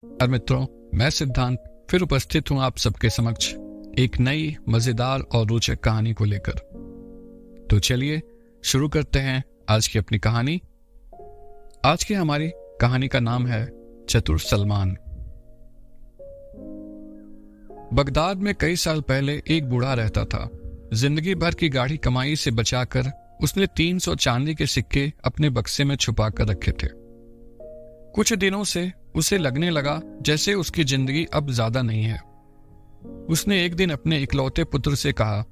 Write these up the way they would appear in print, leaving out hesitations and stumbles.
नमस्कार मित्रों, मैं सिद्धांत फिर उपस्थित हूं आप सबके समक्ष एक नई मजेदार और रोचक कहानी को लेकर। तो चलिए शुरू करते हैं आज की अपनी कहानी। आज की हमारी कहानी का नाम है चतुर सलमान। बगदाद में कई साल पहले एक बूढ़ा रहता था। जिंदगी भर की गाढ़ी कमाई से बचाकर उसने 300 चांदी के सिक्के अपने बक्से में छुपा कर रखे थे। कुछ दिनों से उसे लगने लगा जैसे उसकी जिंदगी अब ज्यादा नहीं है। उसने एक दिन अपने इकलौते पुत्र से कहा,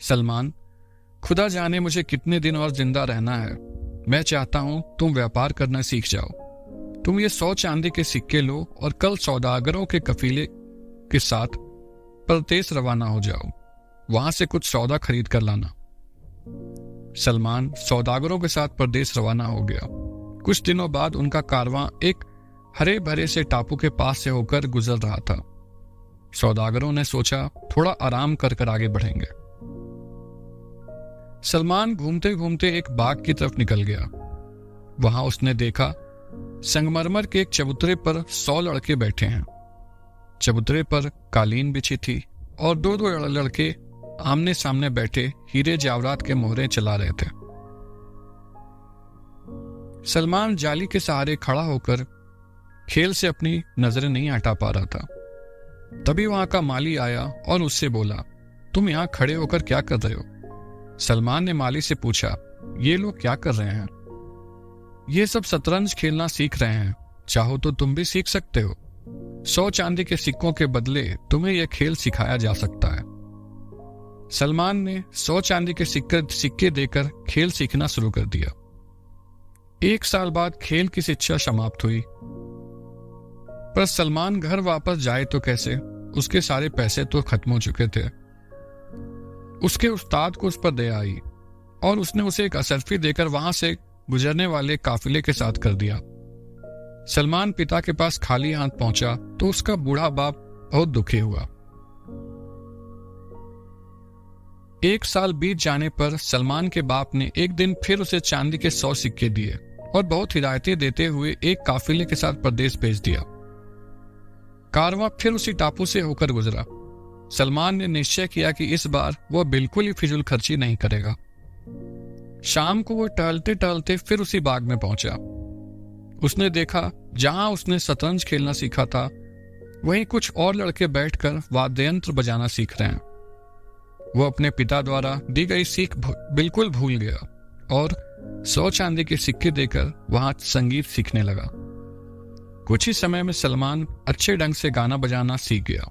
सलमान, खुदा जाने मुझे कितने दिन और जिंदा रहना है। मैं चाहता हूं तुम व्यापार करना सीख जाओ। तुम ये 100 चांदी के सिक्के लो और कल सौदागरों के कफीले के साथ परदेस रवाना हो जाओ। वहां से कुछ सौदा खरीद कर लाना। सलमान सौदागरों के साथ परदेस रवाना हो गया। कुछ दिनों बाद उनका कारवां एक हरे भरे से टापू के पास से होकर गुजर रहा था। सौदागरों ने सोचा थोड़ा आराम कर आगे बढ़ेंगे। सलमान घूमते घूमते एक बाग की तरफ निकल गया। वहां उसने देखा संगमरमर के एक चबूतरे पर 100 लड़के बैठे हैं। चबूतरे पर कालीन बिछी थी और दो लड़के आमने सामने बैठे हीरे जवाहरात के मोहरे चला रहे थे। सलमान जाली के सहारे खड़ा होकर खेल से अपनी नजरें नहीं हटा पा रहा था। तभी वहां का माली आया और उससे बोला, तुम यहां खड़े होकर क्या कर रहे हो? सलमान ने माली से पूछा, ये लोग क्या कर रहे हैं? ये सब शतरंज खेलना सीख रहे हैं। चाहो तो तुम भी सीख सकते हो। 100 चांदी के सिक्कों के बदले तुम्हें यह खेल सिखाया जा सकता है। सलमान ने 100 चांदी के सिक्के देकर खेल सीखना शुरू कर दिया। 1 साल बाद खेल की शिक्षा समाप्त हुई। पर सलमान घर वापस जाए तो कैसे? उसके सारे पैसे तो खत्म हो चुके थे। उसके उस्ताद को उस पर दया आई और उसने उसे एक असरफी देकर वहां से गुजरने वाले काफिले के साथ कर दिया। सलमान पिता के पास खाली हाथ पहुंचा तो उसका बूढ़ा बाप बहुत दुखी हुआ। 1 साल बीत जाने पर सलमान के बाप ने एक दिन फिर उसे चांदी के 100 सिक्के दिए और बहुत हिदायतें देते हुए एक काफिले के साथ प्रदेश भेज दिया। कारवां फिर उसी टापू से होकर गुजरा। सलमान ने निश्चय किया कि इस बार वह बिल्कुल ही फिजूल खर्ची नहीं करेगा। शाम को वो टहलते टहलते फिर उसी बाग में पहुंचा। उसने देखा जहां उसने शतरंज खेलना सीखा था वहीं कुछ और लड़के बैठकर वाद्य यंत्र बजाना सीख रहे हैं। वो अपने पिता द्वारा दी गई सीख बिल्कुल भूल गया और 100 चांदी के सिक्के देकर वहां संगीत सीखने लगा। कुछ ही समय में सलमान अच्छे ढंग से गाना बजाना सीख गया।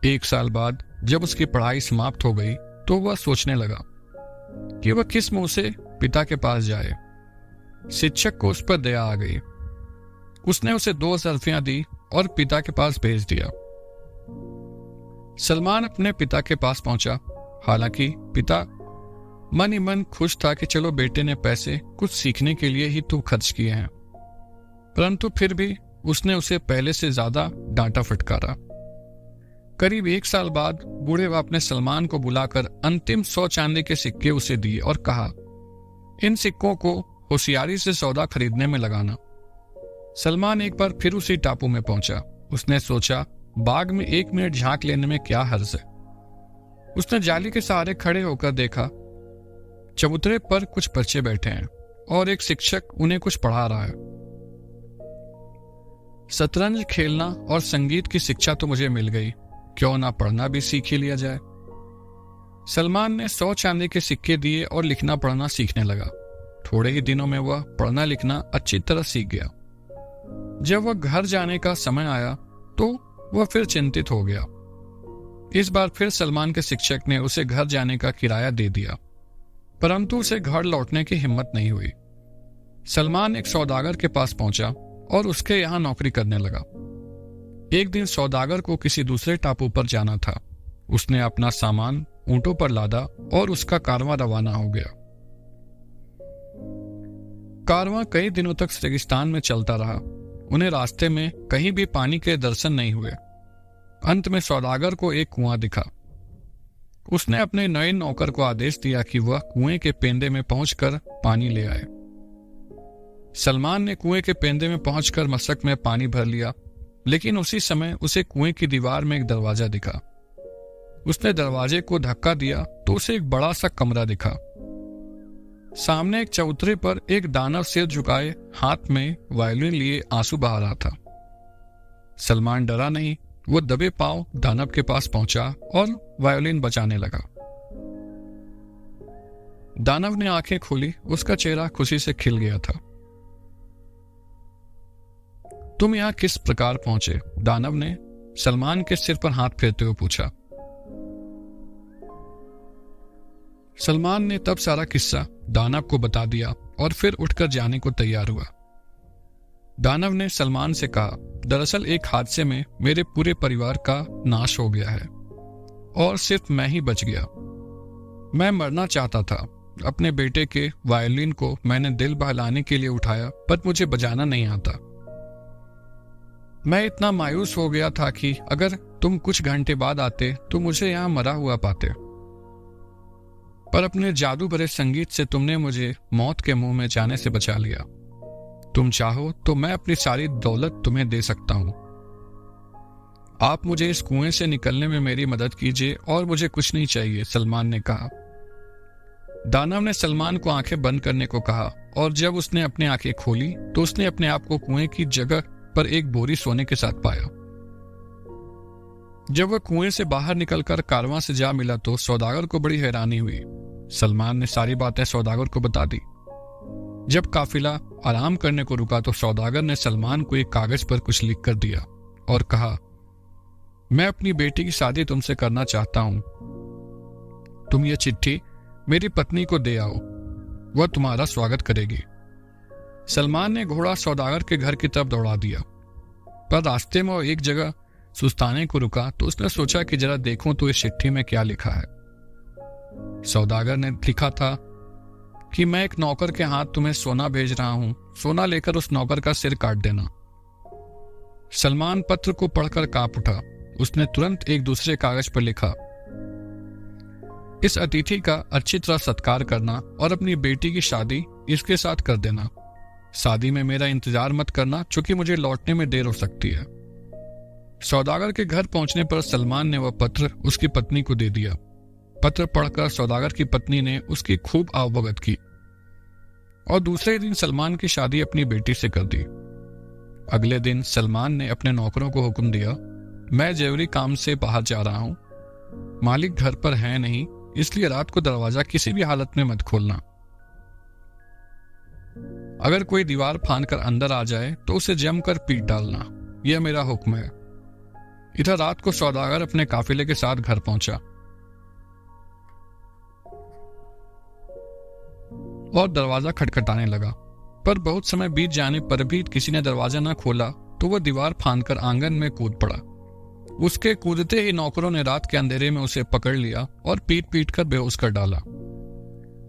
1 साल बाद जब उसकी पढ़ाई समाप्त हो गई तो वह सोचने लगा कि वह किस मुंह से पिता के पास जाए। शिक्षक को उस पर दया आ गई। उसने उसे 2 असरफियां दी और पिता के पास भेज दिया। सलमान अपने पिता के पास पहुंचा। हालांकि पिता मन ही मन खुश था कि चलो बेटे ने पैसे कुछ सीखने के लिए ही तो खर्च किए हैं, परंतु फिर भी उसने उसे पहले से ज्यादा डांटा फटकारा। करीब 1 साल बाद बूढ़े बाप ने सलमान को बुलाकर अंतिम 100 चांदी के सिक्के उसे दिए और कहा, इन सिक्कों को होशियारी से सौदा खरीदने में लगाना। सलमान एक बार फिर उसी टापू में पहुंचा। उसने सोचा बाग में 1 मिनट झांक लेने में क्या हर्ज है। उसने जाली के सहारे खड़े होकर देखा चबूतरे पर कुछ बच्चे बैठे हैं और एक शिक्षक उन्हें कुछ पढ़ा रहा है। शतरंज खेलना और संगीत की शिक्षा तो मुझे मिल गई, क्यों ना पढ़ना भी सीख ही लिया जाए। सलमान ने 100 चांदी के सिक्के दिए और लिखना पढ़ना सीखने लगा। थोड़े ही दिनों में वह पढ़ना लिखना अच्छी तरह सीख गया। जब वह घर जाने का समय आया तो वह फिर चिंतित हो गया। इस बार फिर सलमान के शिक्षक ने उसे घर जाने का किराया दे दिया, परंतु उसे घर लौटने की हिम्मत नहीं हुई। सलमान एक सौदागर के पास पहुंचा और उसके यहां नौकरी करने लगा। एक दिन सौदागर को किसी दूसरे टापू पर जाना था। उसने अपना सामान ऊंटों पर लादा और उसका कारवां रवाना हो गया। कारवां कई दिनों तक रेगिस्तान में चलता रहा। उन्हें रास्ते में कहीं भी पानी के दर्शन नहीं हुए। अंत में सौदागर को एक कुआं दिखा। उसने अपने नए नौकर को आदेश दिया कि वह कुएं के पेंदे में पहुंचकर पानी ले आए। सलमान ने कुएं के पेंदे में पहुंचकर मशक में पानी भर लिया लेकिन उसी समय उसे कुएं की दीवार में एक दरवाजा दिखा। उसने दरवाजे को धक्का दिया तो उसे एक बड़ा सा कमरा दिखा। सामने एक चबूतरे पर एक दानव सिर झुकाए हाथ में वायलिन लिए आंसू बहा रहा था। सलमान डरा नहीं, वो दबे पांव दानव के पास पहुंचा और वायलिन बजाने लगा। दानव ने आंखें खोली, उसका चेहरा खुशी से खिल गया था। तुम यहां किस प्रकार पहुंचे? दानव ने सलमान के सिर पर हाथ फेरते हुए पूछा। सलमान ने तब सारा किस्सा दानव को बता दिया और फिर उठकर जाने को तैयार हुआ। दानव ने सलमान से कहा, दरअसल एक हादसे में मेरे पूरे परिवार का नाश हो गया है और सिर्फ मैं ही बच गया। मैं मरना चाहता था। अपने बेटे के वायलिन को मैंने दिल बहलाने के लिए उठाया, पर मुझे बजाना नहीं आता। मैं इतना मायूस हो गया था कि अगर तुम कुछ घंटे बाद आते तो मुझे यहां मरा हुआ पाते, पर अपने जादू भरे संगीत से तुमने मुझे मौत के मुंह में जाने से बचा लिया। तुम चाहो तो मैं अपनी सारी दौलत तुम्हें दे सकता हूं। आप मुझे इस कुएं से निकलने में मेरी मदद कीजिए और मुझे कुछ नहीं चाहिए, सलमान ने कहा। दानव ने सलमान को आंखें बंद करने को कहा और जब उसने अपनी आंखें खोली तो उसने अपने आप को कुएं की जगह पर एक बोरी सोने के साथ पाया। जब वह कुएं से बाहर निकलकर कारवां से जा मिला तो सौदागर को बड़ी हैरानी हुई। सलमान ने सारी बातें सौदागर को बता दी। जब काफिला आराम करने को रुका तो सौदागर ने सलमान को एक कागज पर कुछ लिख कर दिया और कहा, मैं अपनी बेटी की शादी तुमसे करना चाहता हूं। तुम ये चिट्ठी मेरी पत्नी को दे आओ, वह तुम्हारा स्वागत करेगी। सलमान ने घोड़ा सौदागर के घर की तरफ दौड़ा दिया, पर रास्ते में वो एक जगह सुस्ताने को रुका तो उसने सोचा कि जरा देखूं तो इस चिट्ठी में क्या लिखा है। सौदागर ने लिखा था कि मैं एक नौकर के हाथ तुम्हें सोना भेज रहा हूं, सोना लेकर उस नौकर का सिर काट देना। सलमान पत्र को पढ़कर कांप उठा। उसने तुरंत एक दूसरे कागज पर लिखा, इस अतिथि का अच्छी तरह सत्कार करना और अपनी बेटी की शादी इसके साथ कर देना। शादी में मेरा इंतजार मत करना, चूंकि मुझे लौटने में देर हो सकती है। सौदागर के घर पहुंचने पर सलमान ने वह पत्र उसकी पत्नी को दे दिया। पत्र पढ़कर सौदागर की पत्नी ने उसकी खूब आवभगत की और दूसरे दिन सलमान की शादी अपनी बेटी से कर दी। अगले दिन सलमान ने अपने नौकरों को हुक्म दिया, मैं जरूरी काम से बाहर जा रहा हूं, मालिक घर पर है नहीं, इसलिए रात को दरवाजा किसी भी हालत में मत खोलना। अगर कोई दीवार फांदकर अंदर आ जाए तो उसे जमकर पीट डालना, यह मेरा हुक्म है। इधर रात को सौदागर अपने काफिले के साथ घर पहुंचा और दरवाजा खटखटाने लगा, पर बहुत समय बीत जाने पर भी किसी ने दरवाजा न खोला तो वह दीवार फांदकर आंगन में कूद पड़ा। उसके कूदते ही नौकरों ने रात के अंधेरे में उसे पकड़ लिया और पीट पीट कर बेहोश कर डाला।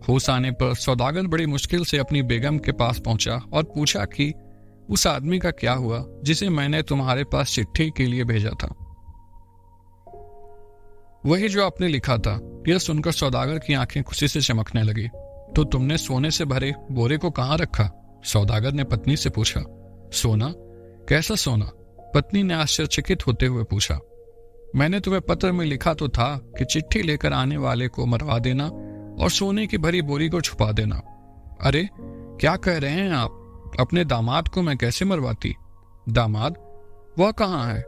होश आने पर सौदागर बड़ी मुश्किल से अपनी बेगम के पास पहुंचा और पूछा कि उस आदमी का क्या हुआ जिसे मैंने तुम्हारे पास चिट्ठी के लिए भेजा था। वही जो आपने लिखा था। यह सुनकर सौदागर की आंखें खुशी से चमकने लगी। तो तुमने सोने से भरे बोरे को कहां रखा? सौदागर ने पत्नी से पूछा। सोना? कैसा सोना? पत्नी ने आश्चर्यचकित होते हुए पूछा। मैंने तुम्हें पत्र में लिखा तो था कि चिट्ठी लेकर आने वाले को मरवा देना और सोने की भरी बोरी को छुपा देना। अरे क्या कह रहे हैं आप? अपने दामाद को मैं कैसे मरवाती? दामाद? वह कहाँ है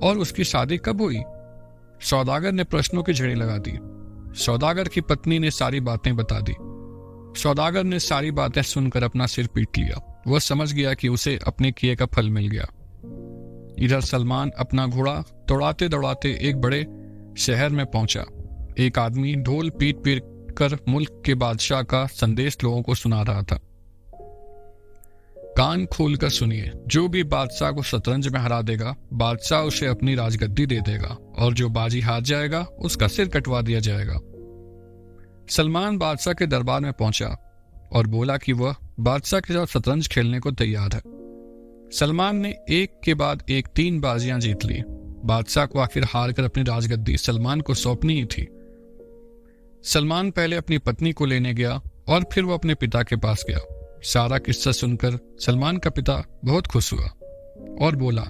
और उसकी शादी कब हुई? सौदागर ने प्रश्नों की झड़ी लगा दी। सौदागर की पत्नी ने सारी बातें बता दी। सौदागर ने सारी बातें सुनकर अपना सिर पीट लिया। वह समझ गया कि उसे अपने किए का फल मिल गया। इधर सलमान अपना घोड़ा दौड़ाते दौड़ाते एक बड़े शहर में पहुंचा। एक आदमी ढोल पीट पीट कर मुल्क के बादशाह का संदेश लोगों को सुना रहा था। कान खोलकर सुनिए, जो भी बादशाह को शतरंज में हरा देगा, बादशाह उसे अपनी राजगद्दी दे देगा और जो बाजी हार जाएगा उसका सिर कटवा दिया जाएगा। सलमान बादशाह के दरबार में पहुंचा और बोला कि वह बादशाह के साथ शतरंज खेलने को तैयार है। सलमान ने एक के बाद एक 3 बाजियां जीत ली। बादशाह को आखिर हार कर अपनी राजगद्दी सलमान को सौंपनी ही थी। सलमान पहले अपनी पत्नी को लेने गया और फिर वो अपने पिता के पास गया। सारा किस्सा सुनकर सलमान का पिता बहुत खुश हुआ और बोला,